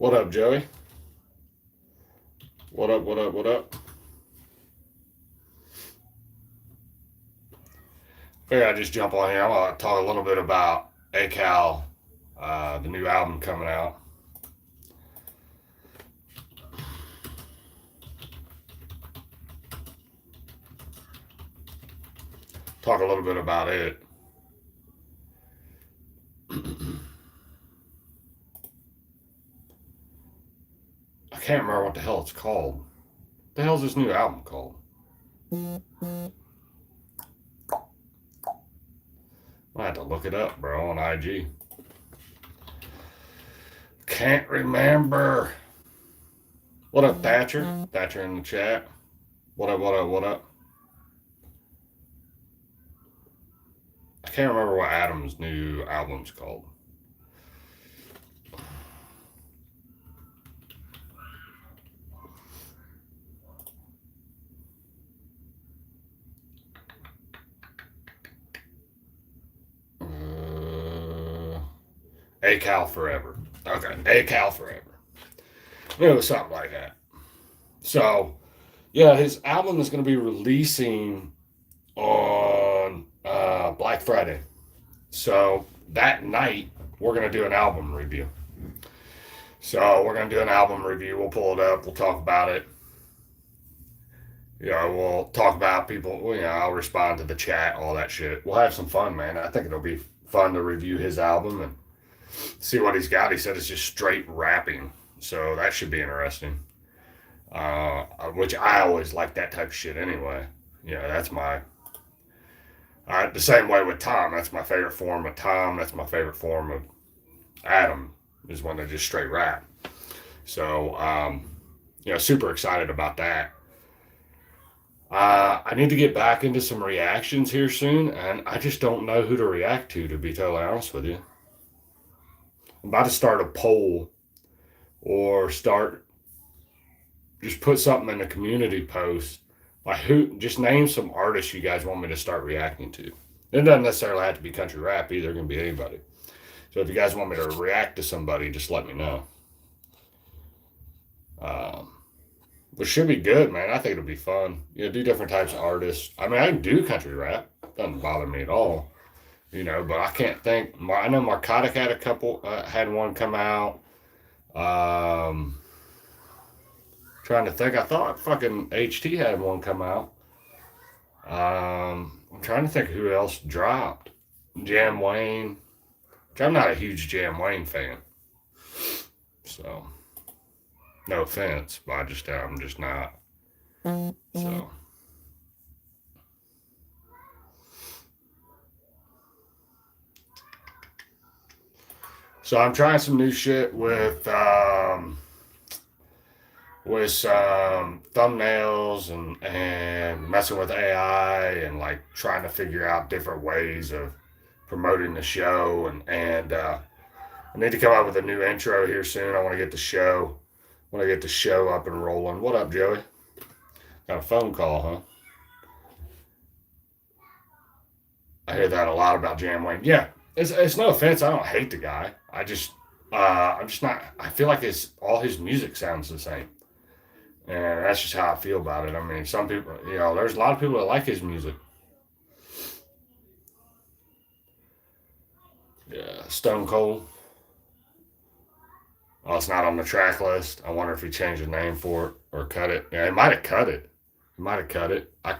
What up, Joey? What up, what up, what up? Figure I'd just jump on here. I'm going to talk a little bit about ACAL, the new album coming out. Talk a little bit about it. I can't remember what the hell it's called. What the hell's this new album called? I have to look it up, bro, on IG. Can't remember. What up, Thatcher? Thatcher in the chat. What up, what up, what up? I can't remember what Adam's new album's called. ACAL Forever. Okay, ACAL Forever. It was something like that. So, yeah, his album is going to be releasing on Black Friday. So that night, we're going to do an album review. So we're going to do an album review. We'll pull it up. We'll talk about it. We'll talk about people. I'll respond to the chat, all that shit. We'll have some fun, man. I think it'll be fun to review his album and see what he's got. He said it's just straight rapping. So that should be interesting. Which I always like that type of shit anyway. That's my... the same way with Tom. That's my favorite form of Tom. That's my favorite form of Adam, is when they just straight rap. So, super excited about that. I need to get back into some reactions here soon, and I just don't know who to react to be totally honest with you. I'm about to start a poll or just put something in the community post. Just name some artists you guys want me to start reacting to. It doesn't necessarily have to be country rap either. It can be anybody. So if you guys want me to react to somebody, just let me know. Which should be good, man. I think it'll be fun. Do different types of artists. I mean, I can do country rap. Doesn't bother me at all. But I can't think. I know Marcotic had a couple, had one come out. Trying to think. I thought fucking HT had one come out. I'm trying to think who else dropped. Jam Wayne. Which I'm not a huge Jam Wayne fan. So, no offense, but I'm just not. So I'm trying some new shit with some thumbnails and messing with AI and like trying to figure out different ways of promoting the show and I need to come up with a new intro here soon. I want to get the show up and rolling. What up, Joey? Got a phone call, huh? I hear that a lot about Jam Wayne. Yeah, it's no offense. I don't hate the guy. I'm just not. I feel like all his music sounds the same, and that's just how I feel about it. I mean, some people, there's a lot of people that like his music. Yeah, Stone Cold. Oh, it's not on the track list. I wonder if he changed the name for it or cut it. Yeah, he might have cut it. I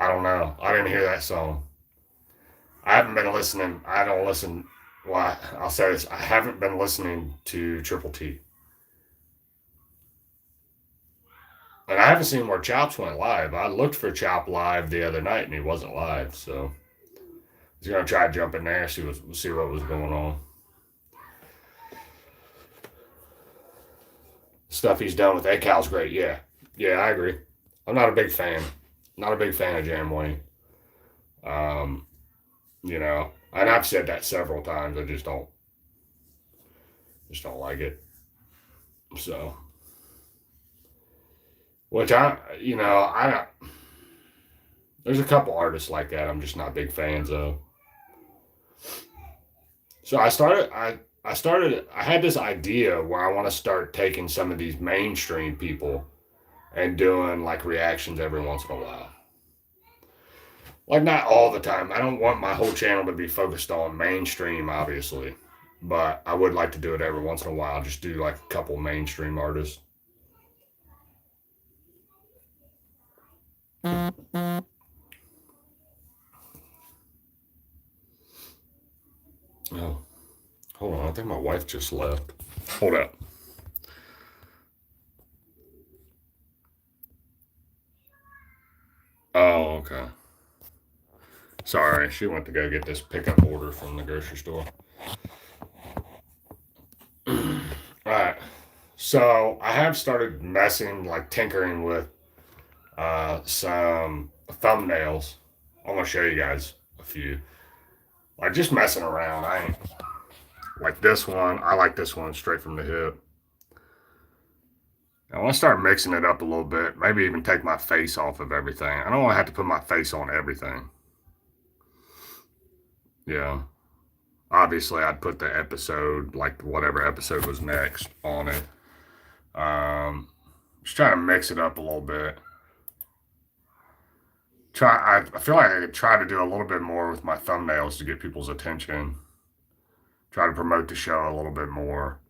don't know. I didn't hear that song. I haven't been listening. I don't listen. Well, I'll say this. I haven't been listening to Triple T. And I haven't seen where Chops went live. I looked for Chop live the other night and he wasn't live. So I was going to try to jump in there, see what was going on. Stuff he's done with ACAL's great. Yeah, I agree. I'm not a big fan. Not a big fan of Jam Wayne. And I've said that several times. I just don't like it. So, which I don't. There's a couple artists like that I'm just not big fans of. So I I had this idea where I want to start taking some of these mainstream people and doing like reactions every once in a while. Like not all the time. I don't want my whole channel to be focused on mainstream, obviously. But I would like to do it every once in a while. Just do like a couple mainstream artists. Oh, hold on. I think my wife just left. Hold up. Oh, okay. Sorry, she went to go get this pickup order from the grocery store. All right. So I have started messing, like tinkering with some thumbnails. I'm gonna show you guys a few. Like just messing around. I ain't like this one. I like this one straight from the hip. I want to start mixing it up a little bit. Maybe even take my face off of everything. I don't want to have to put my face on everything. Yeah. Obviously, I'd put the episode, like whatever episode was next, on it. Just trying to mix it up a little bit. I feel like I could try to do a little bit more with my thumbnails to get people's attention. Try to promote the show a little bit more.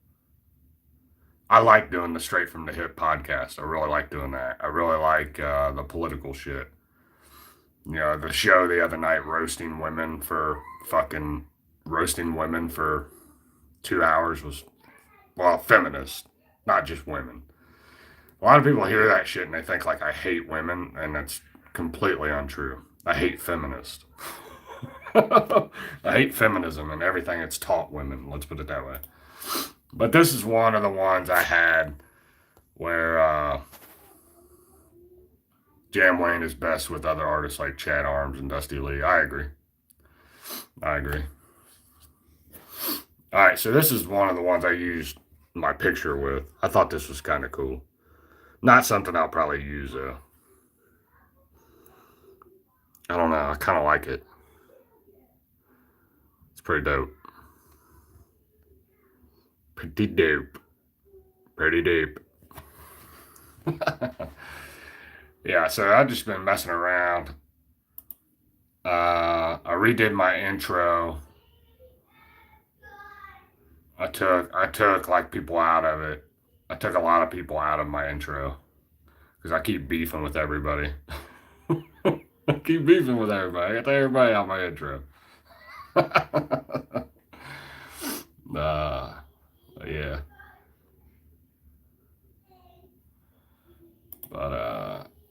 I like doing the Straight from the Hip podcast. I really like doing that. I really like the political shit. You know, the show the other night roasting women for 2 hours was, well, feminist, not just women. A lot of people hear that shit and they think like I hate women, and that's completely untrue. I hate feminists. I hate feminism and everything it's taught women. Let's put it that way. But this is one of the ones I had where Jam Wayne is best with other artists like Chad Arms and Dusty Lee. I agree. I agree. All right, so this is one of the ones I used my picture with. I thought this was kind of cool. Not something I'll probably use though. I don't know. I kind of like it. It's pretty dope. Pretty dope. Pretty dope. Yeah, so I've just been messing around. I redid my intro. I took like people out of it. I took a lot of people out of my intro because I keep beefing with everybody. I keep beefing with everybody. I got everybody out my intro. uh, yeah.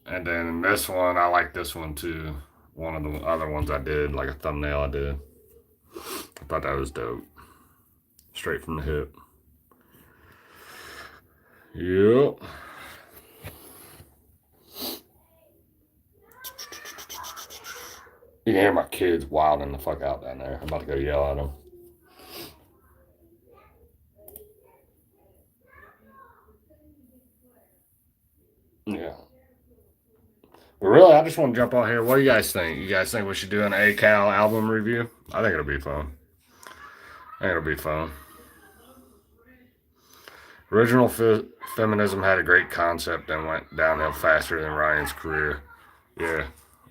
And then this one, I like this one too. One of the other ones I did, like a thumbnail I did. I thought that was dope. Straight from the hip. Yep. You can hear my kids wilding the fuck out down there. I'm about to go yell at them. Yeah. But really, I just want to jump on here. What do you guys think? You guys think we should do an ACAL album review? I think it'll be fun. I think it'll be fun. Original feminism had a great concept and went downhill faster than Ryan's career. Yeah.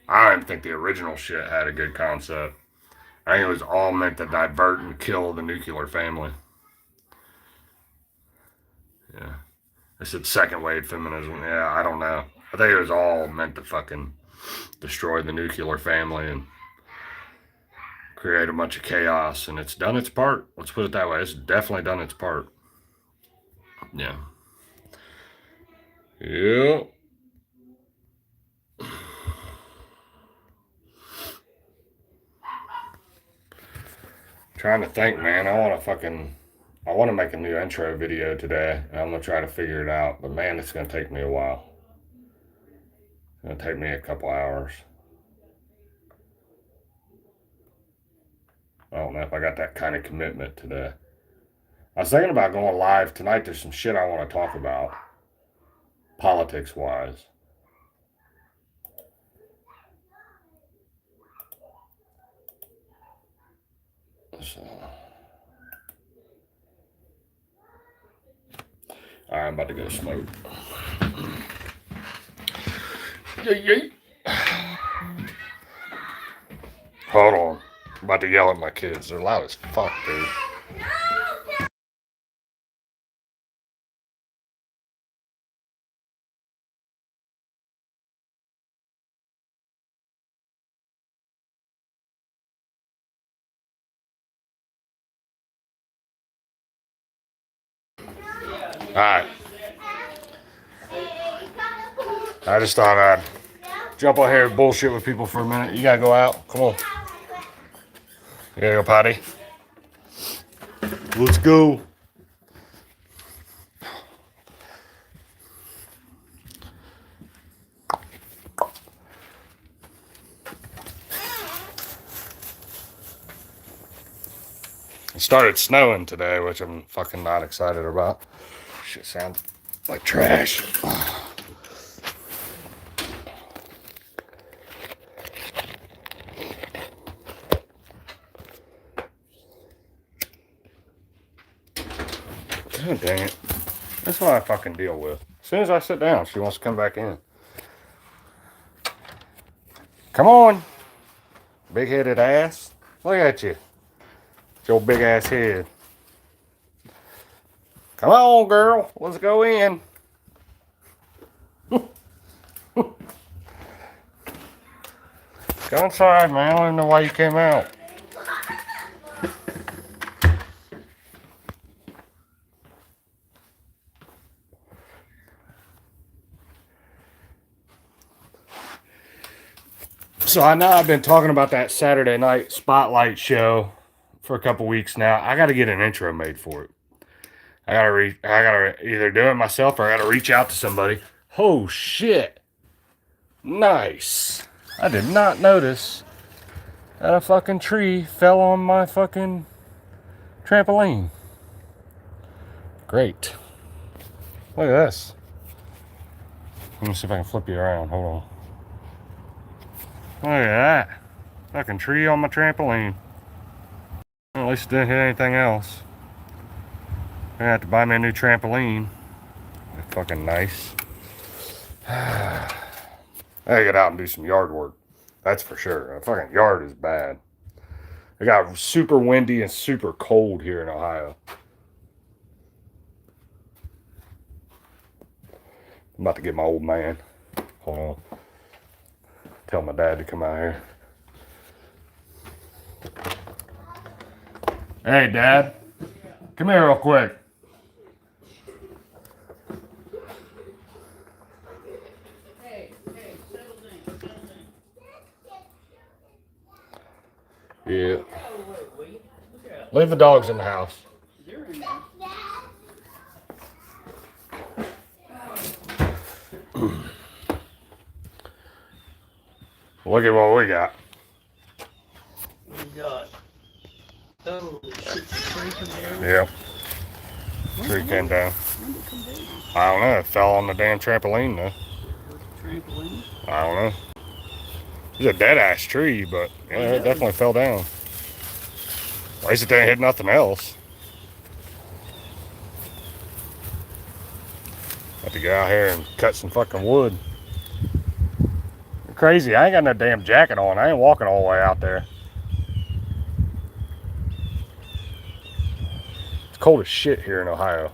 I didn't think the original shit had a good concept. I think it was all meant to divert and kill the nuclear family. Yeah. I said second wave feminism. Yeah, I don't know. I think it was all meant to fucking destroy the nuclear family and create a bunch of chaos. And it's done its part. Let's put it that way. It's definitely done its part. Yeah. Yeah. Trying to think, man. I want to make a new intro video today. And I'm going to try to figure it out. But man, it's going to take me a while. It's going to take me a couple hours. I don't know if I got that kind of commitment today. I was thinking about going live tonight. There's some shit I want to talk about, politics wise. So, All right, I'm about to go smoke. Yay. Hold on. I'm about to yell at my kids. They're loud as fuck, dude. Alright. I just thought I'd jump on here and bullshit with people for a minute. You gotta go out. Come on. You gotta go potty. Let's go. It started snowing today, which I'm fucking not excited about. Shit sounds like trash. God dang it. That's what I fucking deal with. As soon as I sit down, she wants to come back in. Come on. Big-headed ass. Look at you. It's your big ass head. Come on, girl. Let's go in. Go inside, man. I don't even know why you came out. So I know I've been talking about that Saturday night spotlight show for a couple weeks now. I got to get an intro made for it. I gotta either do it myself or I gotta reach out to somebody. Oh shit! Nice. I did not notice that a fucking tree fell on my fucking trampoline. Great. Look at this. Let me see if I can flip you around. Hold on. Look at that. Fucking tree on my trampoline. Well, at least it didn't hit anything else. I'm gonna have to buy me a new trampoline. They're fucking nice. I gotta get out and do some yard work. That's for sure. The fucking yard is bad. It got super windy and super cold here in Ohio. I'm about to get my old man. Hold on. Tell my dad to come out here. Hey, Dad. Come here real quick. Yeah. Leave the dogs in the house. Look at what we got. Oh, tree from there. Yeah. Tree came down. I don't know. It fell on the damn trampoline though. Trampoline? I don't know. It's a dead ass tree, but yeah, it definitely fell down. At least it didn't hit nothing else. Have to get out here and cut some fucking wood. You're crazy. I ain't got no damn jacket on. I ain't walking all the way out there. It's cold as shit here in Ohio.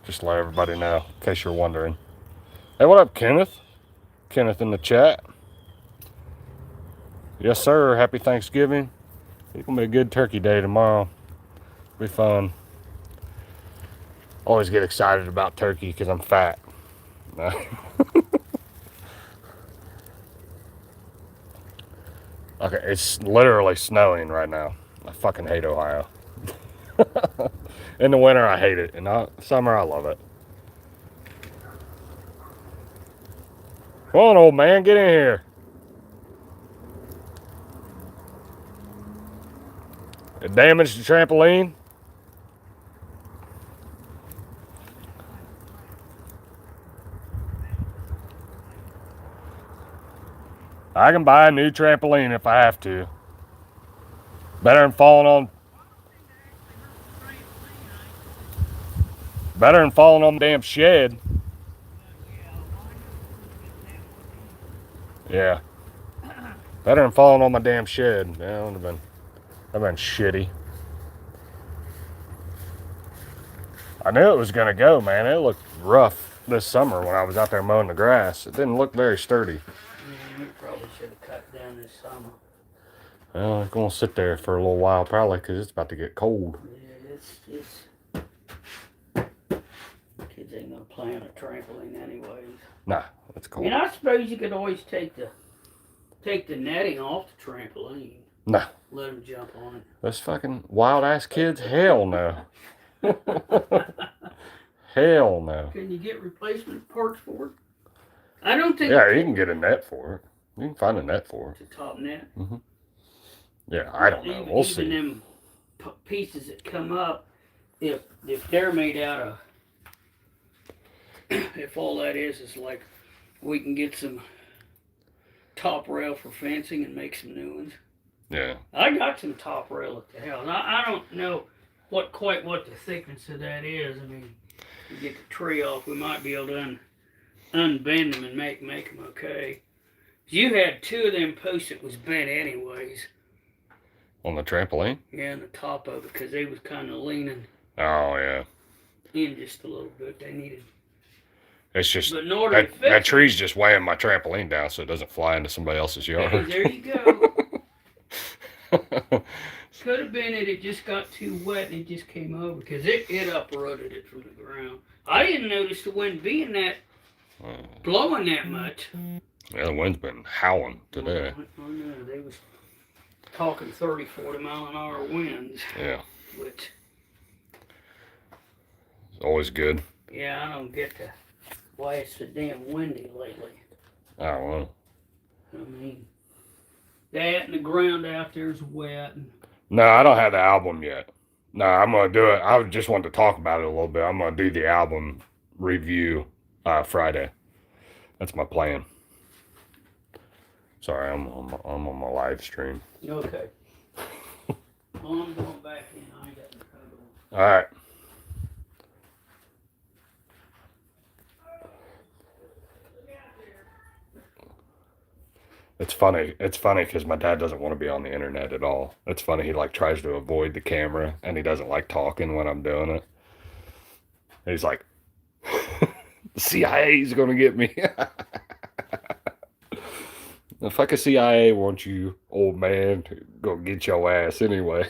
Just to let everybody know, in case you're wondering. Hey, what up, Kenneth? Kenneth in the chat. Yes, sir. Happy Thanksgiving. It's gonna be a good turkey day tomorrow. Be fun. Always get excited about turkey because I'm fat. Okay, it's literally snowing right now. I fucking hate Ohio. In the winter, I hate it. In the summer, I love it. Come on, old man, get in here. It damaged the trampoline. I can buy a new trampoline if I have to. Better than falling on. Better than falling on the damn shed. Yeah. Better than falling on my damn shed. That would have been shitty. I knew it was gonna go, man. It looked rough this summer when I was out there mowing the grass. It didn't look very sturdy. Yeah, you probably should have cut down this summer. Well, it's gonna sit there for a little while probably because it's about to get cold. Yeah, it's kids ain't gonna play on a trampoline anyways. Nah, it's cold. And I suppose you could always take the netting off the trampoline. Nah. Let them jump on it. Those fucking wild ass kids? Hell no. Hell no. Can you get replacement parts for it? I don't think. Yeah, you can get a net for it. You can find a net for it. It's a top net. Mm-hmm. Yeah, I don't know. We'll see. Even them pieces that come up, if they're made out of, if all that is like, we can get some top rail for fencing and make some new ones. Yeah. I got some top rail at the house. I don't know quite what the thickness of that is. I mean, to get the tree off, we might be able to unbend them and make them okay. You had two of them posts that was bent anyways. On the trampoline? Yeah, on the top of it, because they was kind of leaning Oh, yeah. in just a little bit. They needed. It's just But in order to fix that tree's just weighing my trampoline down so it doesn't fly into somebody else's yard. Hey, there you go. Could have been it just got too wet and it just came over because it uprooted it from the ground. I didn't notice the wind being that blowing that much. Yeah, the wind's been howling today. Oh no, they was talking 30, 40 mile an hour winds. Yeah. Which, it's always good. yeah, I don't get why it's so damn windy lately. I don't know. I mean, that and the ground out there is wet. And No, I don't have the album yet. No, I'm going to do it. I just wanted to talk about it a little bit. I'm going to do the album review Friday. That's my plan. Sorry, I'm on my live stream. okay. Well, I'm going back in. I ain't got no coat on. All right. It's funny. It's funny because my dad doesn't want to be on the internet at all. It's funny. He like tries to avoid the camera and he doesn't like talking when I'm doing it. He's like, the CIA's going to get me. The fucking CIA wants you, old man, to go get your ass anyway.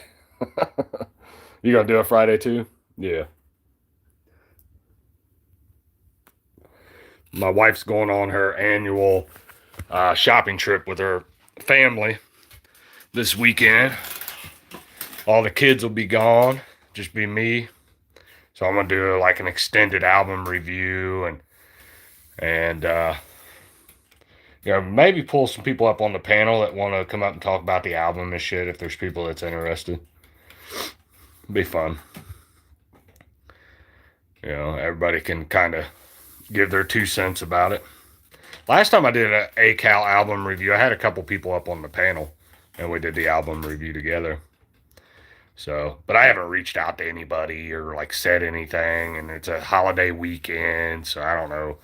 You going to do it Friday too? Yeah. My wife's going on her annual shopping trip with her family this weekend. All the kids will be gone, just be me. So I'm gonna do like an extended album review and you know, maybe pull some people up on the panel that want to come up and talk about the album and shit if there's people that's interested. It'll be fun. You know, everybody can kind of give their 2 cents about it. Last time I did an ACAL album review, I had a couple people up on the panel, and we did the album review together. So, but I haven't reached out to anybody or like said anything, and it's a holiday weekend, so I don't know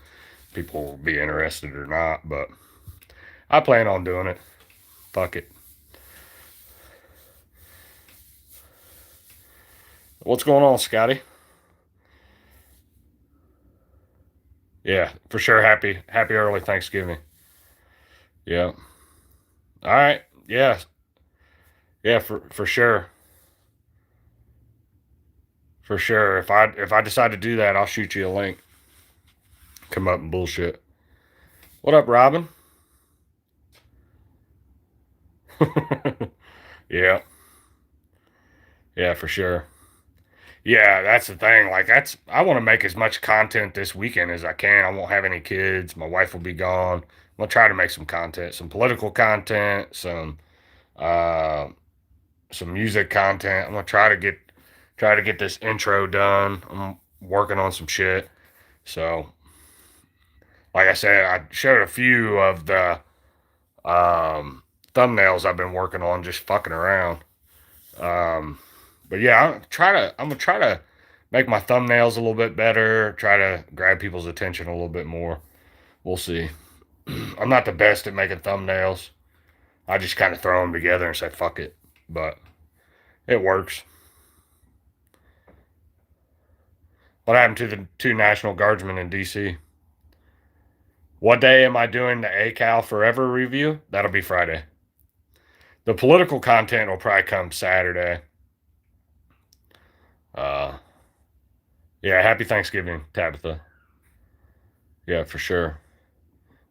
if people will be interested or not, but I plan on doing it. Fuck it. What's going on, Scotty? Yeah, for sure. Happy early Thanksgiving. Yeah. All right. Yeah. Yeah, for sure. For sure. If I decide to do that, I'll shoot you a link. Come up and bullshit. What up, Robin? Yeah. Yeah, for sure. Yeah, that's the thing. Like I want to make as much content this weekend as I can. I won't have any kids. My wife will be gone. I'm gonna try to make some content, some political content, some music content. I'm gonna try to get this intro done. I'm working on some shit. So, like I said, I showed a few of the thumbnails I've been working on, just fucking around. But yeah, I'm gonna try to make my thumbnails a little bit better, try to grab people's attention a little bit more. We'll see. I'm not the best at making thumbnails. I just kind of throw them together and say, fuck it. But it works. What happened to the 2 National Guardsmen in D.C.? What day am I doing the ACAL Forever review? That'll be Friday. The political content will probably come Saturday. Yeah, happy Thanksgiving, Tabitha. Yeah, for sure.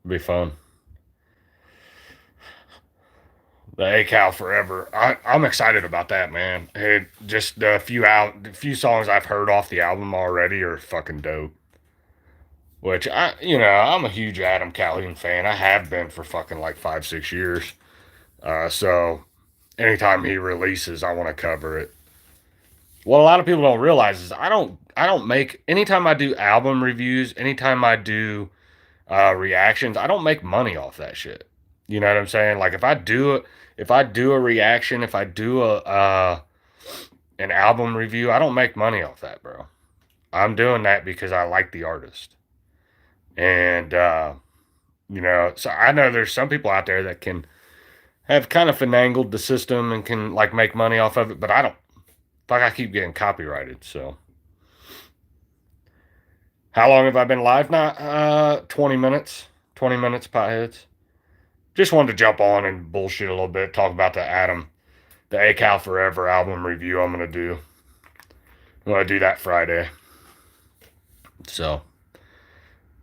It'll be fun. The ACAL Forever. I'm excited about that, man. It just the few songs I've heard off the album already are fucking dope. Which I'm a huge Adam Calhoun fan. I have been for fucking like 5-6 years. So anytime he releases, I want to cover it. What a lot of people don't realize is I don't make anytime I do album reviews, anytime I do reactions, I don't make money off that shit. You know what I'm saying? Like if I do a reaction, if I do a an album review, I don't make money off that, bro. I'm doing that because I like the artist. And so I know there's some people out there that can have kind of finagled the system and can like make money off of it, but I don't. Like I keep getting copyrighted, so. How long have I been live now? 20 minutes. 20 minutes, potheads. Just wanted to jump on and bullshit a little bit, talk about the ACAL Forever album review I'm going to do. I'm going to do that Friday. So,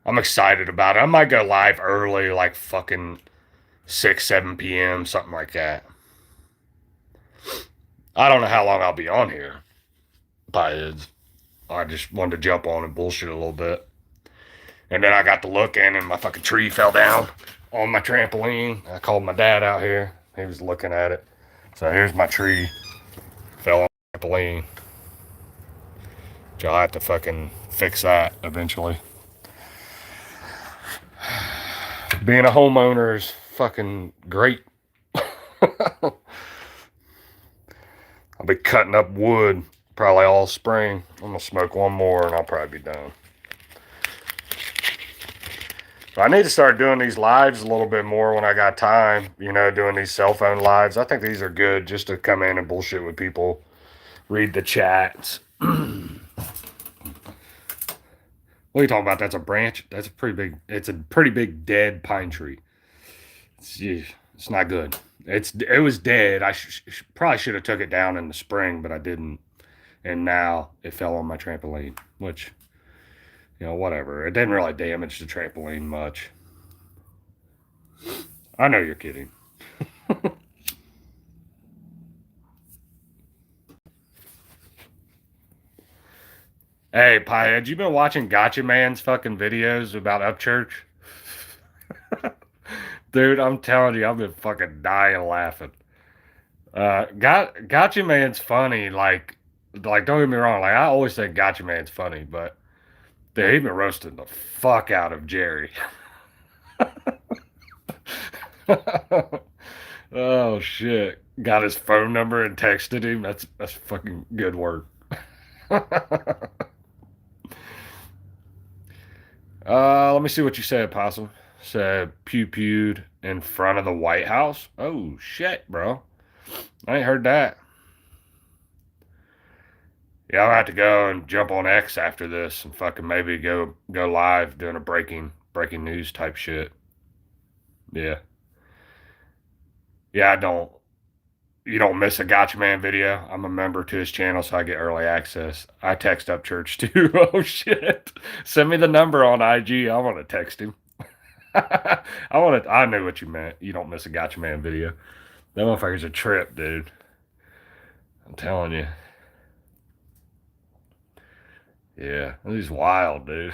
I'm excited about it. I might go live early, like fucking 6, 7 p.m., something like that. I don't know how long I'll be on here, potheads. I just wanted to jump on and bullshit a little bit. And then I got to looking and my fucking tree fell down on my trampoline. I called my dad out here. He was looking at it. So here's my tree. Fell on the trampoline. So I'll have to fucking fix that eventually. Being a homeowner is fucking great. I'll be cutting up wood probably all spring. I'm going to smoke one more and I'll probably be done. I need to start doing these lives a little bit more when I got time, doing these cell phone lives. I think these are good just to come in and bullshit with people, read the chats. What are you talking about? That's a branch? That's it's a pretty big dead pine tree. It's not good. It was dead. I probably should have took it down in the spring, but I didn't. And now it fell on my trampoline, which, whatever. It didn't really damage the trampoline much. I know you're kidding. Hey, Piehead, you been watching Gotcha Man's fucking videos about Upchurch? Dude, I'm telling you, I've been fucking dying laughing. Gotcha Man's funny, like don't get me wrong, like I always think Gotcha Man's funny, but dude, he been roasting the fuck out of Jerry. Oh shit. Got his phone number and texted him. That's fucking good work. Let me see what you said, Possum. Said pew-pewed in front of the White House. Oh shit, bro. I ain't heard that. Yeah, I'll have to go and jump on X after this and fucking maybe go live doing a breaking news type shit. Yeah. Yeah, you don't miss a Gotcha Man video. I'm a member to his channel, so I get early access. I text Upchurch too. Oh shit! Send me the number on IG. I want to text him. I knew what you meant. You don't miss a Gotcha Man video. That motherfucker's a trip, dude. I'm telling you. Yeah, he's wild, dude.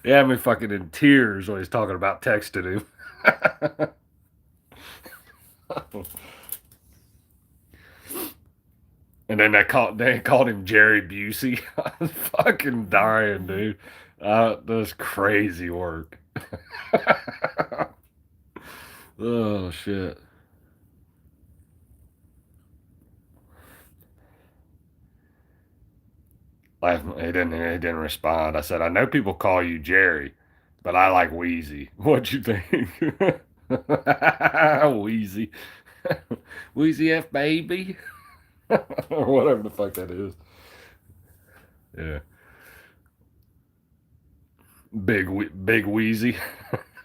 He had me fucking in tears when he's talking about texting him. And then they called him Jerry Busey. I was fucking dying, dude. That's crazy work. Oh shit. He didn't respond. I said, I know people call you Jerry, but I like Wheezy. What'd you think? Wheezy. Wheezy F baby. Or whatever the fuck that is. Yeah. Big Wheezy.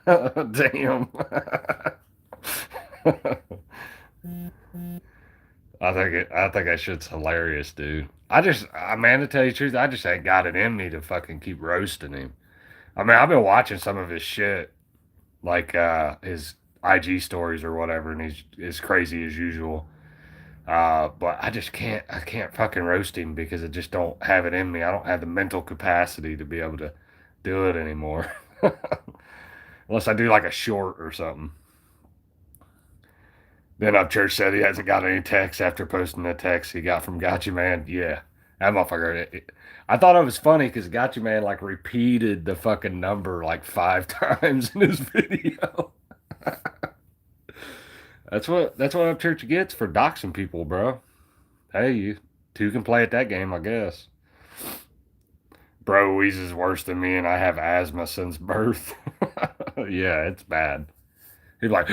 Damn. I think that shit's hilarious, dude. Man, to tell you the truth, I just ain't got it in me to fucking keep roasting him. I mean, I've been watching some of his shit, like his IG stories or whatever, and he's as crazy as usual. But I can't fucking roast him because I just don't have it in me. I don't have the mental capacity to be able to do it anymore. Unless I do like a short or something. Then Upchurch said he hasn't got any texts after posting the text he got from Gotcha Man. Yeah, that motherfucker. I thought it was funny because Gotcha Man like repeated the fucking number like 5 times in his video. That's what Upchurch gets for doxing people, bro. Hey, you two can play at that game, I guess. Bro wheezes worse than me, and I have asthma since birth. Yeah, it's bad. He's like,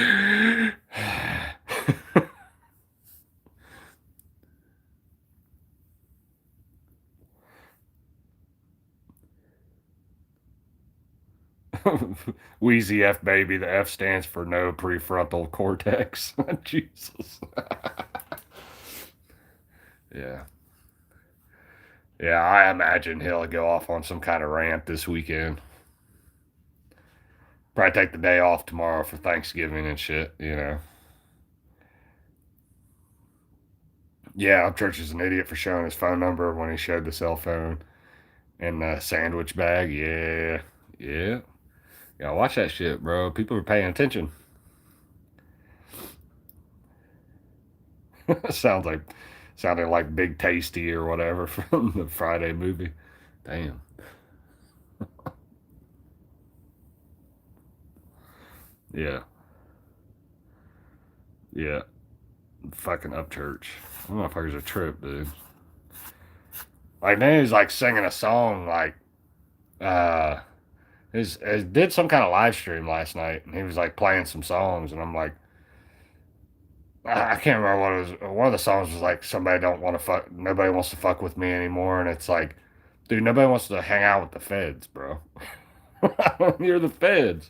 Wheezy F baby. The F stands for no prefrontal cortex. Jesus. Yeah. Yeah, I imagine he'll go off on some kind of rant this weekend. Probably take the day off tomorrow for Thanksgiving and shit, you know. Yeah, Upchurch is an idiot for showing his phone number when he showed the cell phone in the sandwich bag. Yeah. Yeah. Yeah, watch that shit, bro. People are paying attention. Sounds like sounded like Big Tasty or whatever from the Friday movie. Damn. Yeah. Yeah. Fucking Upchurch. Motherfucker's a trip, dude. Like then he's like singing a song like uh his did some kind of live stream last night and he was like playing some songs and I'm like I can't remember what it was. One of the songs was like somebody don't want to fuck nobody wants to fuck with me anymore and it's like dude nobody wants to hang out with the feds, bro. You're the feds.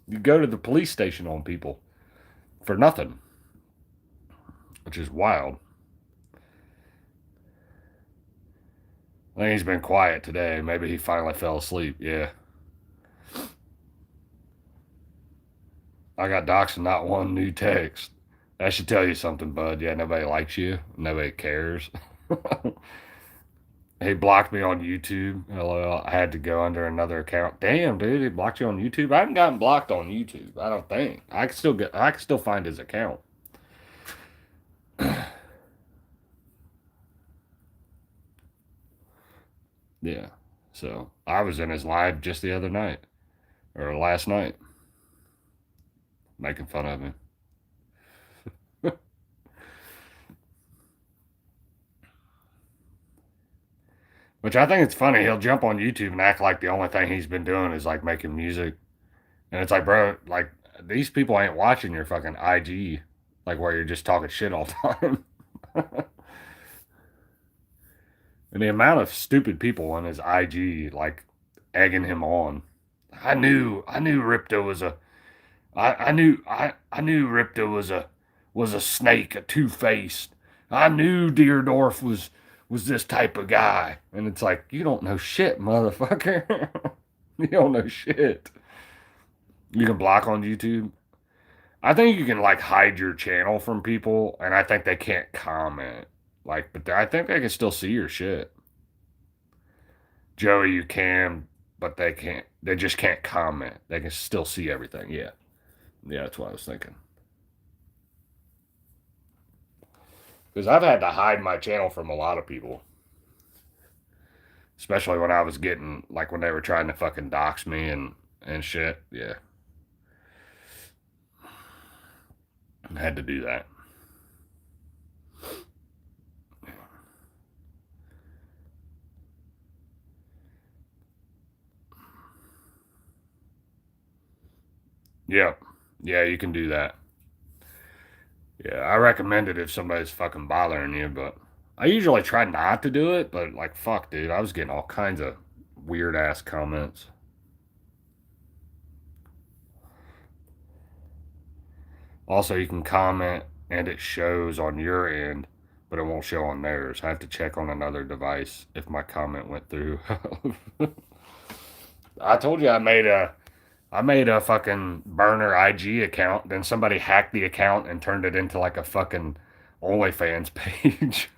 You go to the police station on people for nothing, which is wild. I think he's been quiet today. Maybe he finally fell asleep. Yeah. I got doxed and not one new text. That should tell you something, bud. Yeah, nobody likes you. Nobody cares. He blocked me on YouTube. LOL. I had to go under another account. Damn, dude, he blocked you on YouTube. I haven't gotten blocked on YouTube. I don't think. I can still find his account. Yeah. So I was in his live just the other night or last night, making fun of him. Which I think it's funny. He'll jump on YouTube and act like the only thing he's been doing is like making music. And it's like, bro, like these people ain't watching your fucking IG, like where you're just talking shit all the time. And the amount of stupid people on his IG, like egging him on. I knew Ripto was a, I knew Ripto was a snake, a two-faced. I knew Deerdorf was this type of guy. And it's like, you don't know shit, motherfucker. You don't know shit. You can block on YouTube. I think you can like hide your channel from people, and I think they can't comment. Like, but I think they can still see your shit. Joey, you can, but they can't. They just can't comment. They can still see everything. Yeah, yeah, that's what I was thinking. Because I've had to hide my channel from a lot of people, especially when I was getting like when they were trying to fucking dox me and shit. Yeah, I had to do that. Yep. Yeah, you can do that. Yeah, I recommend it if somebody's fucking bothering you, but I usually try not to do it, but like, fuck, dude, I was getting all kinds of weird ass comments. Also, you can comment and it shows on your end, but it won't show on theirs. I have to check on another device if my comment went through. I told you I made a fucking burner IG account, then somebody hacked the account and turned it into like a fucking OnlyFans page.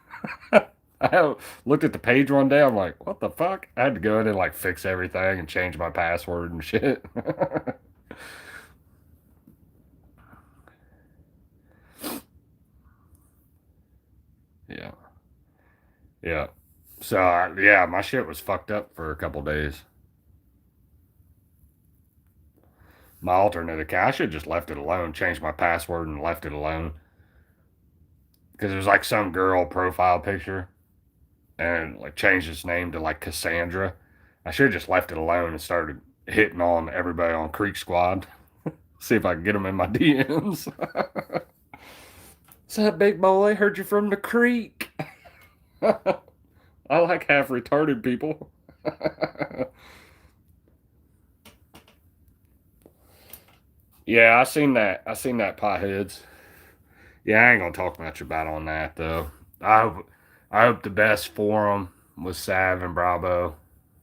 I looked at the page one day, I'm like, what the fuck? I had to go in and like fix everything and change my password and shit. Yeah. Yeah. So yeah, my shit was fucked up for a couple days. My alternate account, I should have just left it alone, changed my password and left it alone. Because it was like some girl profile picture and like changed its name to like Cassandra. I should have just left it alone and started hitting on everybody on Creek Squad. See if I can get them in my DMs. What's up, big boy? Heard you from the creek. I like half retarded people. Yeah, I seen that. I seen that, potheads. Yeah, I ain't gonna talk much about on that though. I hope the best for them with Sav and Bravo.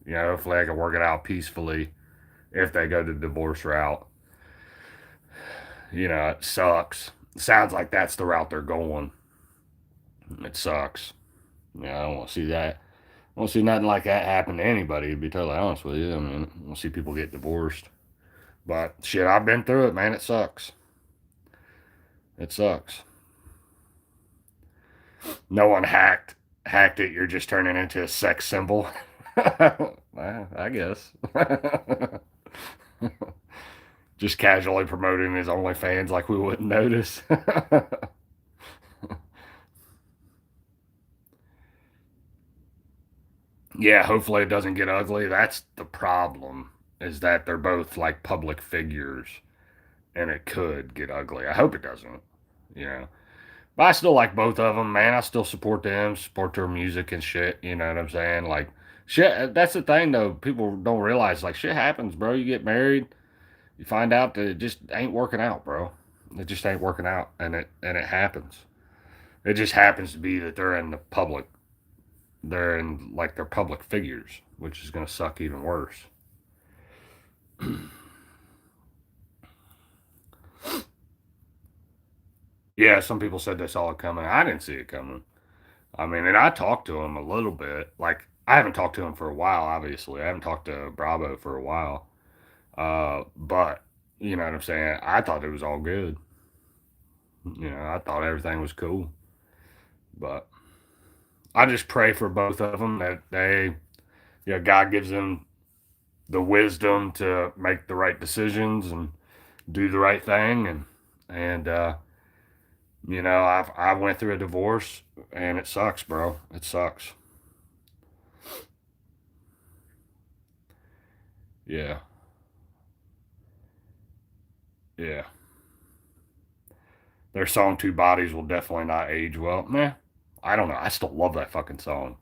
You know, hopefully they can work it out peacefully if they go the divorce route. You know, it sucks. Sounds like that's the route they're going. It sucks. Yeah, I don't want to see that. I don't see nothing like that happen to anybody, to be totally honest with you. I mean, I don't see people get divorced. But shit, I've been through it, man. It sucks. It sucks. No one hacked it. You're just turning into a sex symbol. Well, I guess. Just casually promoting his OnlyFans like we wouldn't notice. Yeah, hopefully it doesn't get ugly. That's the problem, is that they're both like public figures and it could get ugly. I hope it doesn't, you know. But I still like both of them, man. I still support them, support their music and shit. You know what I'm saying? Like, shit, that's the thing, though. People don't realize, like, shit happens, bro. You get married, you find out that it just ain't working out, bro. It just ain't working out, and it happens. It just happens to be that they're in the public. They're in, like, they're public figures, which is going to suck even worse. Yeah, some people said they saw it coming. I didn't see it coming. I mean, and I talked to him a little bit. Like, I haven't talked to him for a while, obviously. I haven't talked to Bravo for a while. But, you know what I'm saying? I thought it was all good. You know, I thought everything was cool. But I just pray for both of them that God gives them the wisdom to make the right decisions and do the right thing. And I went through a divorce and it sucks, bro. It sucks. Yeah. Yeah. Their song Two Bodies will definitely not age well. Meh. I don't know. I still love that fucking song.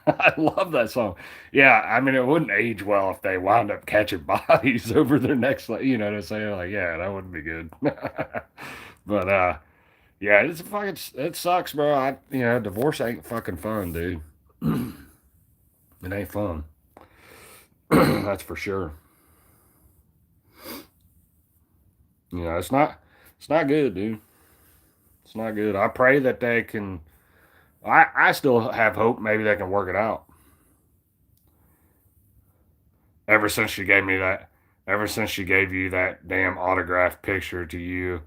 I love that song. Yeah, I mean, it wouldn't age well if they wound up catching bodies over their necks. Like, you know what I'm saying? Like, yeah, that wouldn't be good. But yeah, it sucks, bro. Divorce ain't fucking fun, dude. It ain't fun. That's for sure. It's not good, dude. It's not good. I pray that they can. I still have hope. Maybe they can work it out. Ever since she gave me that, ever since she gave you that damn autographed picture to you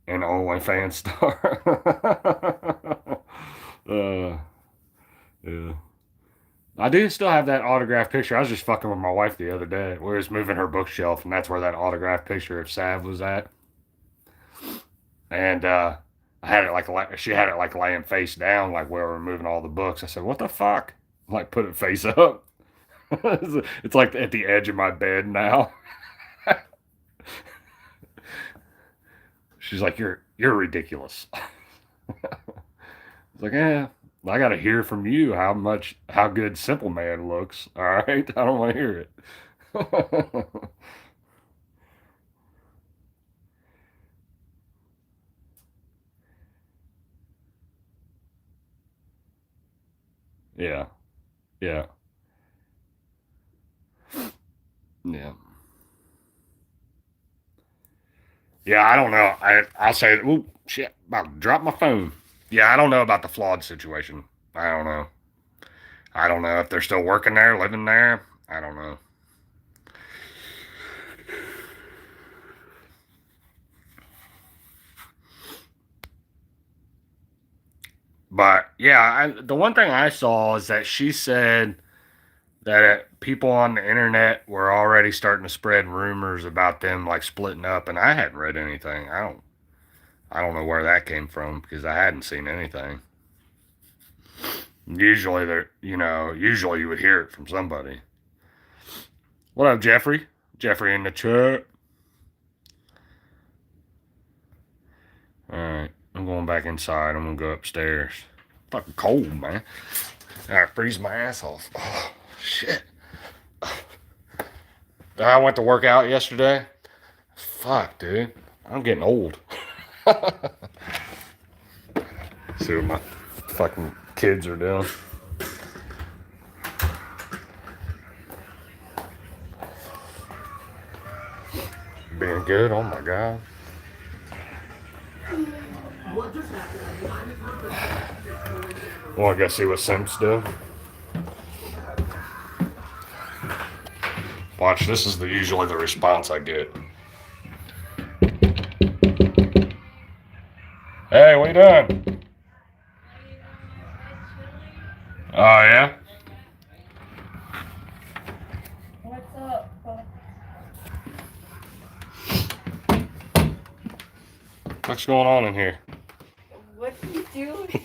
and OnlyFans star. uh, yeah. I do still have that autographed picture. I was just fucking with my wife the other day. We was moving her bookshelf, and that's where that autographed picture of Sav was at. And I had it like she had it like laying face down, like where we were moving all the books. I said, "What the fuck?" Like put it face up. It's like at the edge of my bed now. She's like, you're ridiculous. It's like, yeah, I got to hear from you how good Simple Man looks. All right, I don't want to hear it. Yeah, yeah, yeah, yeah. I don't know. I'll say, oh shit, about to drop my phone. Yeah, I don't know about the flawed situation. I don't know. I don't know if they're still working there, living there. I don't know. But yeah, the one thing I saw is that she said that people on the internet were already starting to spread rumors about them like splitting up, and I hadn't read anything. I don't know where that came from because I hadn't seen anything. Usually usually you would hear it from somebody. What up, Jeffrey? Jeffrey in the chat. All right, I'm going back inside. I'm gonna go upstairs. Fucking cold, man. I freeze my ass off. Oh, shit. I went to work out yesterday. Fuck, dude. I'm getting old. See what my fucking kids are doing. Being good, oh my god. Well, I gotta see what Simps do. Watch, this is usually the response I get. Hey, what you doing? Oh, yeah? What's up? What's going on in here? What are you doing?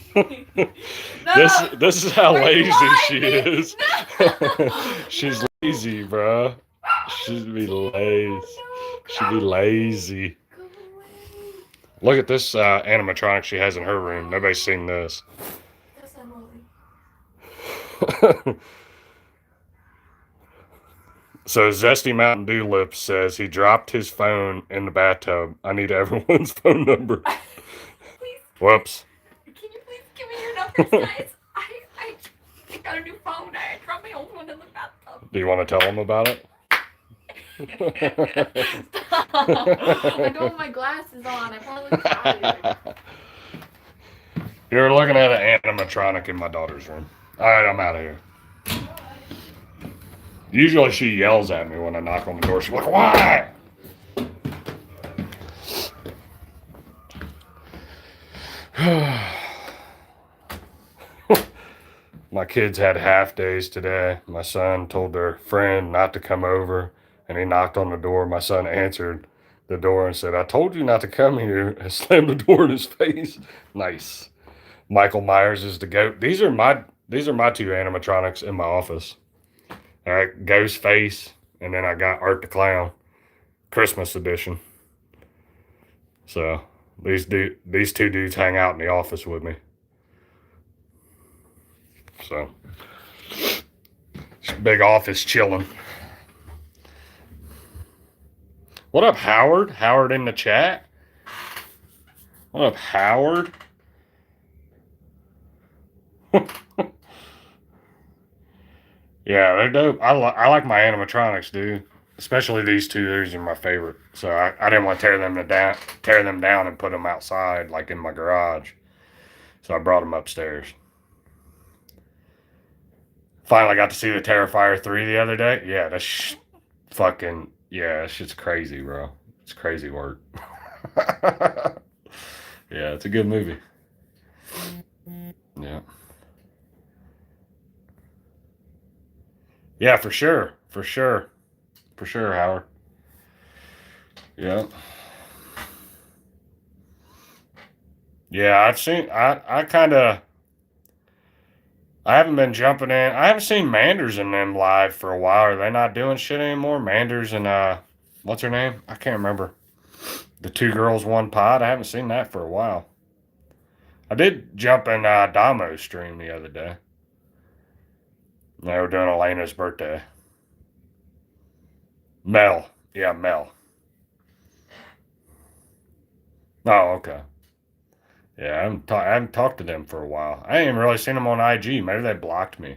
This is how Are you lazy she lying? is. She's lazy, bro. She'd be lazy. She'd be lazy. Go away. Look at this animatronic she has in her room. Nobody's seen this. That's Emily. So Zesty Mountain Dew Lips says he dropped his phone in the bathtub. I need everyone's phone number. Please, Whoops. can you please give me your numbers, guys? I got a new phone. I dropped my old one in the bathtub. Do you want to tell them about it? Stop. I don't have my glasses on. I'm probably tired. You're looking at an animatronic in my daughter's room. All right, I'm out of here. Usually she yells at me when I knock on the door. She's like, why? My kids had half days today. My son told their friend not to come over, and he knocked on the door. My son answered the door and said, I told you not to come here, and slammed the door in his face. Nice. Michael Myers is the goat. These are my two animatronics in my office. All right, Ghostface, and then I got Art the Clown, Christmas edition. So these two dudes hang out in the office with me. So big office chilling. What up, Howard? Howard in the chat. What up, Howard? Yeah, they're dope. I like my animatronics, dude. Especially these two. These are my favorite. So I didn't want to tear them down and put them outside, like in my garage. So I brought them upstairs. Finally got to see the Terrifier 3 the other day. Yeah, that's fucking, yeah, that shit's crazy, bro. It's crazy work. Yeah, it's a good movie. Yeah. Yeah, for sure. For sure. For sure, Howard. Yeah. Yeah, I haven't been jumping in. I haven't seen Manders and them live for a while. Are they not doing shit anymore? Manders and what's her name? I can't remember. The Two Girls One Pod. I haven't seen that for a while. I did jump in Damo's stream the other day. They were doing Elena's birthday. Mel. Yeah, Mel. Oh, okay. Yeah, I haven't talked to them for a while. I ain't even really seen them on IG. Maybe they blocked me.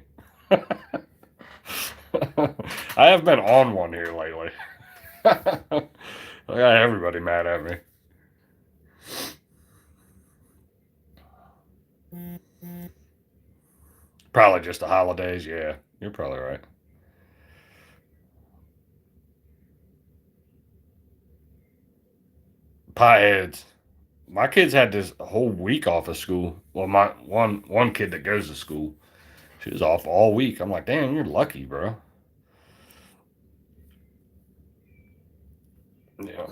I have been on one here lately. I got everybody mad at me. Probably just the holidays. Yeah, you're probably right. Pieheads. My kids had this whole week off of school. Well, my one kid that goes to school, she was off all week. I'm like, damn, you're lucky, bro. Yeah.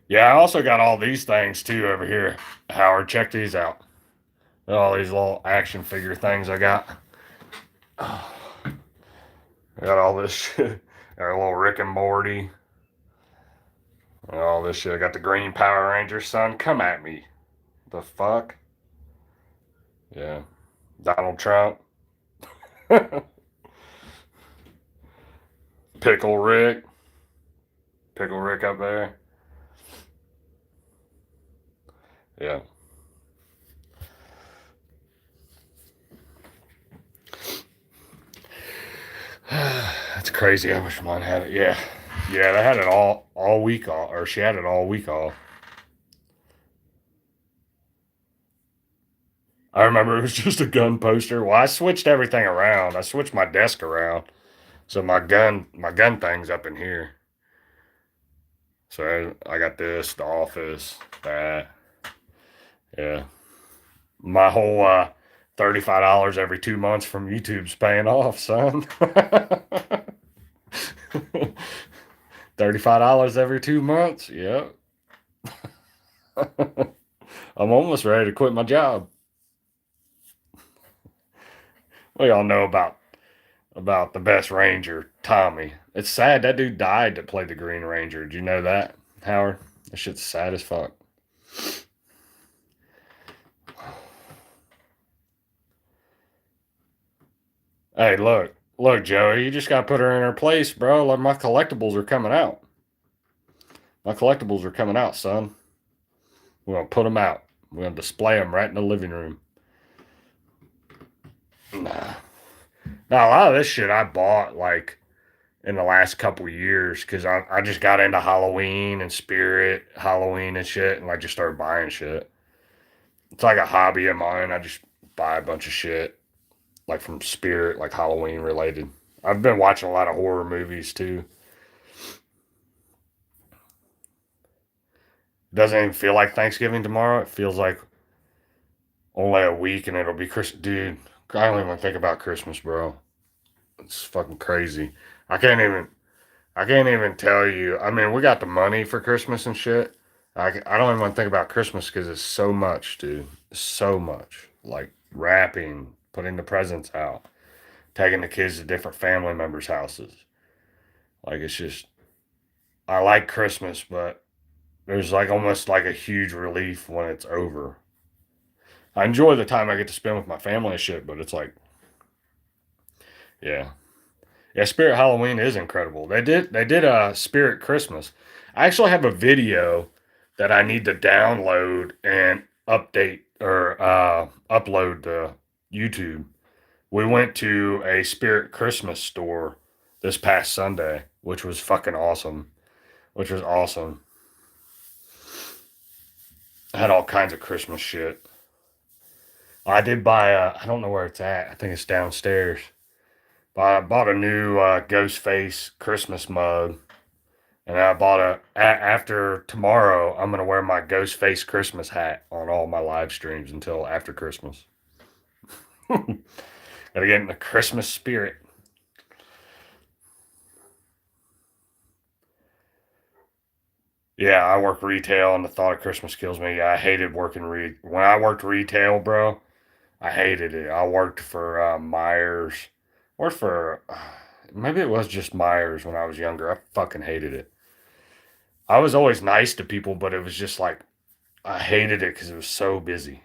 Yeah, I also got all these things too over here. Howard, check these out. All these little action figure things I got. I got all this shit. Got a little Rick and Morty. And all this shit. I got the Green Power Ranger, son. Come at me. The fuck? Yeah. Donald Trump. Pickle Rick. Pickle Rick up there. Yeah. That's crazy. I wish mine had it. Yeah. Yeah, they had it all week off. Or she had it all week off. I remember it was just a gun poster. Well, I switched everything around. I switched my desk around. So my gun thing's up in here. So I got this, the office, that. Yeah. My whole $35 every 2 months from YouTube's paying off, son. $35 every 2 months. Yep. I'm almost ready to quit my job. We all know about the best Ranger, Tommy. It's sad that dude died that played the Green Ranger. Did you know that, Howard? That shit's sad as fuck. Hey, look, Joey, you just gotta put her in her place, bro. Like my collectibles are coming out. My collectibles are coming out, son. We're gonna put them out. We're gonna display them right in the living room. Nah. Now a lot of this shit I bought like in the last couple years because I just got into Halloween and Spirit, Halloween and shit, and I just started buying shit. It's like a hobby of mine. I just buy a bunch of shit like from Spirit, like Halloween related. I've been watching a lot of horror movies too. It doesn't even feel like Thanksgiving tomorrow. It feels like only a week and it'll be Christmas. Dude, I don't even think about Christmas, bro. It's fucking crazy. I can't even I can't even tell you. I mean, we got the money for Christmas and shit. I don't even want to think about Christmas because it's so much, dude. So much. Like wrapping, putting the presents out, taking the kids to different family members' houses. Like it's just I like Christmas, but there's like almost like a huge relief when it's over. I enjoy the time I get to spend with my family and shit, but it's like, yeah. Yeah, Spirit Halloween is incredible. They did a Spirit Christmas. I actually have a video that I need to download and update or upload to YouTube. We went to a Spirit Christmas store this past Sunday, which was fucking awesome. Which was awesome. I had all kinds of Christmas shit. I did buy I don't know where it's at. I think it's downstairs. But I bought a new Ghostface Christmas mug. And I bought after tomorrow, I'm going to wear my Ghostface Christmas hat on all my live streams until after Christmas. Gotta get in the Christmas spirit. Yeah, I work retail and the thought of Christmas kills me. Yeah, I hated working when I worked retail, bro. I hated it. I worked for Myers. Worked for maybe it was just Myers when I was younger. I fucking hated it. I was always nice to people, but it was just like I hated it because it was so busy.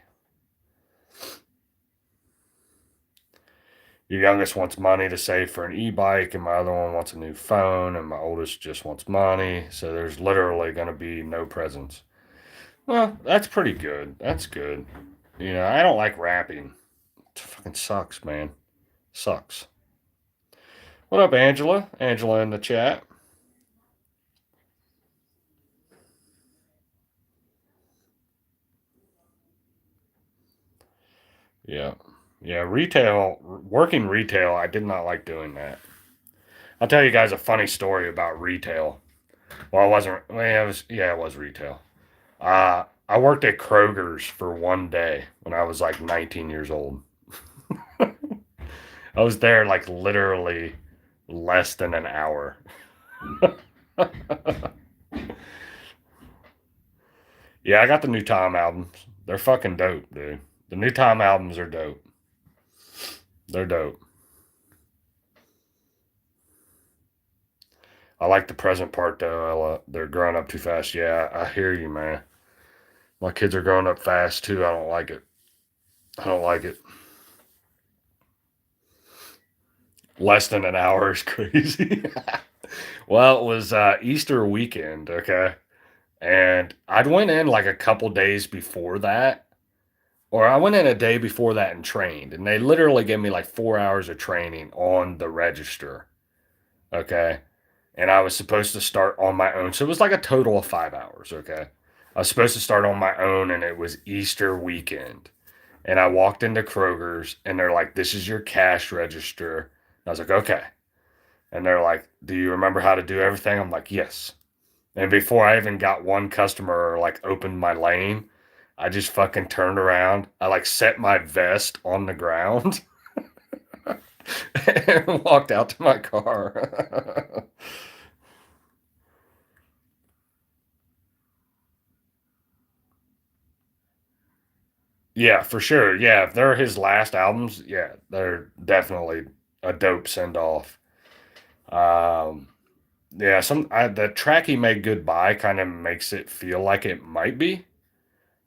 Your youngest wants money to save for an e-bike, and my other one wants a new phone, and my oldest just wants money. So there's literally going to be no presents. Well, that's pretty good. That's good. You know, I don't like rapping. It fucking sucks, man. Sucks. What up, Angela? Angela in the chat. Yeah. Yeah, retail, working retail, I did not like doing that. I'll tell you guys a funny story about retail. Well, it wasn't, well, it was retail. I worked at Kroger's for one day when I was like 19 years old. I was there like literally less than an hour. Yeah, I got the new Tom albums. They're fucking dope, dude. The new Tom albums are dope. They're dope. I like the present part though, Ella. They're growing up too fast. Yeah, I hear you, man. My kids are growing up fast too. I don't like it. I don't like it. Less than an hour is crazy. Well, it was Easter weekend, okay? And I'd went in like a couple days before that, or I went in a day before that and trained, and they literally gave me like 4 hours of training on the register, okay? And I was supposed to start on my own. So it was like a total of 5 hours, okay? I was supposed to start on my own, and it was Easter weekend. And I walked into Kroger's, and they're like, "This is your cash register." And I was like, "Okay." And they're like, "Do you remember how to do everything?" I'm like, "Yes." And before I even got one customer or like opened my lane, I just fucking turned around. I like set my vest on the ground and walked out to my car. Yeah, for sure. Yeah, if they're his last albums, yeah, they're definitely a dope send off. Um, yeah, the track he made Goodbye kind of makes it feel like it might be,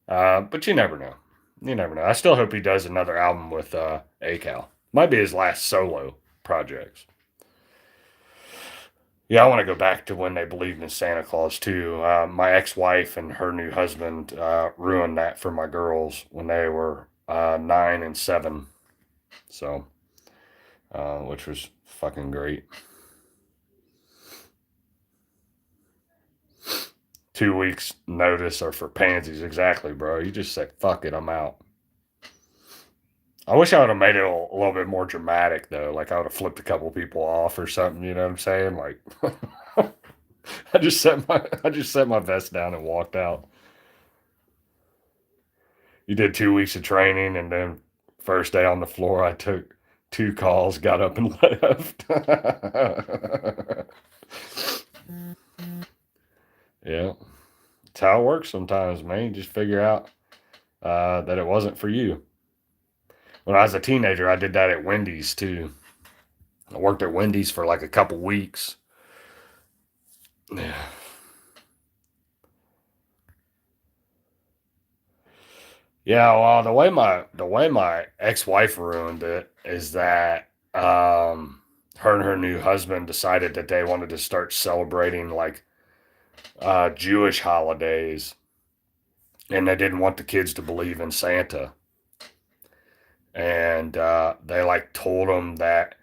but you never know. You never know. I still hope he does another album with ACAL. Might be his last solo projects. Yeah, I want to go back to when they believed in Santa Claus too. My ex-wife and her new husband ruined that for my girls when they were 9 and 7. So, which was fucking great. 2 weeks notice are for pansies, exactly, bro. You just said, "Fuck it, I'm out." I wish I would have made it a little bit more dramatic though. Like I would have flipped a couple people off or something. You know what I'm saying? Like, I just set my vest down and walked out. You did 2 weeks of training, and then first day on the floor, I took 2 calls, got up and left. Yeah, it's how it works sometimes, man. You just figure out that it wasn't for you. When I was a teenager, I did that at Wendy's too. I worked at Wendy's for like a couple weeks. Yeah. Yeah, well, the way my ex-wife ruined it is that her and her new husband decided that they wanted to start celebrating like Jewish holidays, and they didn't want the kids to believe in Santa. And they like told them that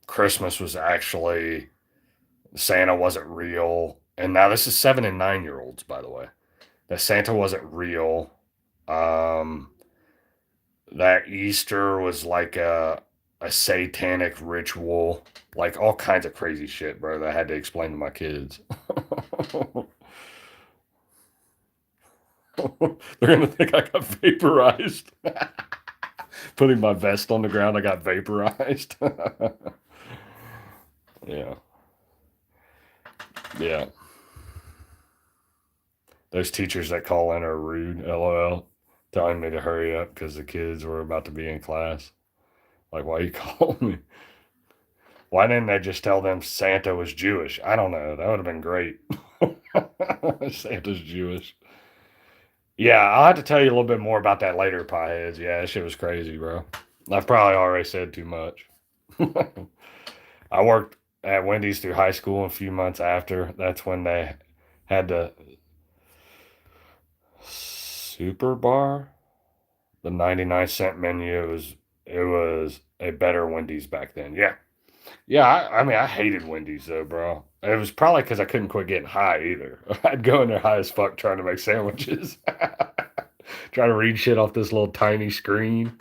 Christmas was actually Santa wasn't real. And now this is 7 and 9 year olds, by the way. That Santa wasn't real. Um, that Easter was like a satanic ritual, like all kinds of crazy shit, bro. That I had to explain to my kids. They're gonna think I got vaporized. Putting my vest on the ground, I got vaporized. Yeah, yeah. Those teachers that call in are rude. LOL. Telling me to hurry up because the kids were about to be in class. Like, why you calling me? Why didn't they just tell them Santa was Jewish? I don't know. That would have been great. Santa's Jewish. Yeah, I'll have to tell you a little bit more about that later, Pieheads. Yeah, that shit was crazy, bro. I've probably already said too much. I worked at Wendy's through high school and a few months after. That's when they had the Super Bar, the 99-cent menu. It was a better Wendy's back then. Yeah. Yeah, I mean, I hated Wendy's though, bro. It was probably because I couldn't quit getting high either. I'd go in there high as fuck trying to make sandwiches, trying to read shit off this little tiny screen.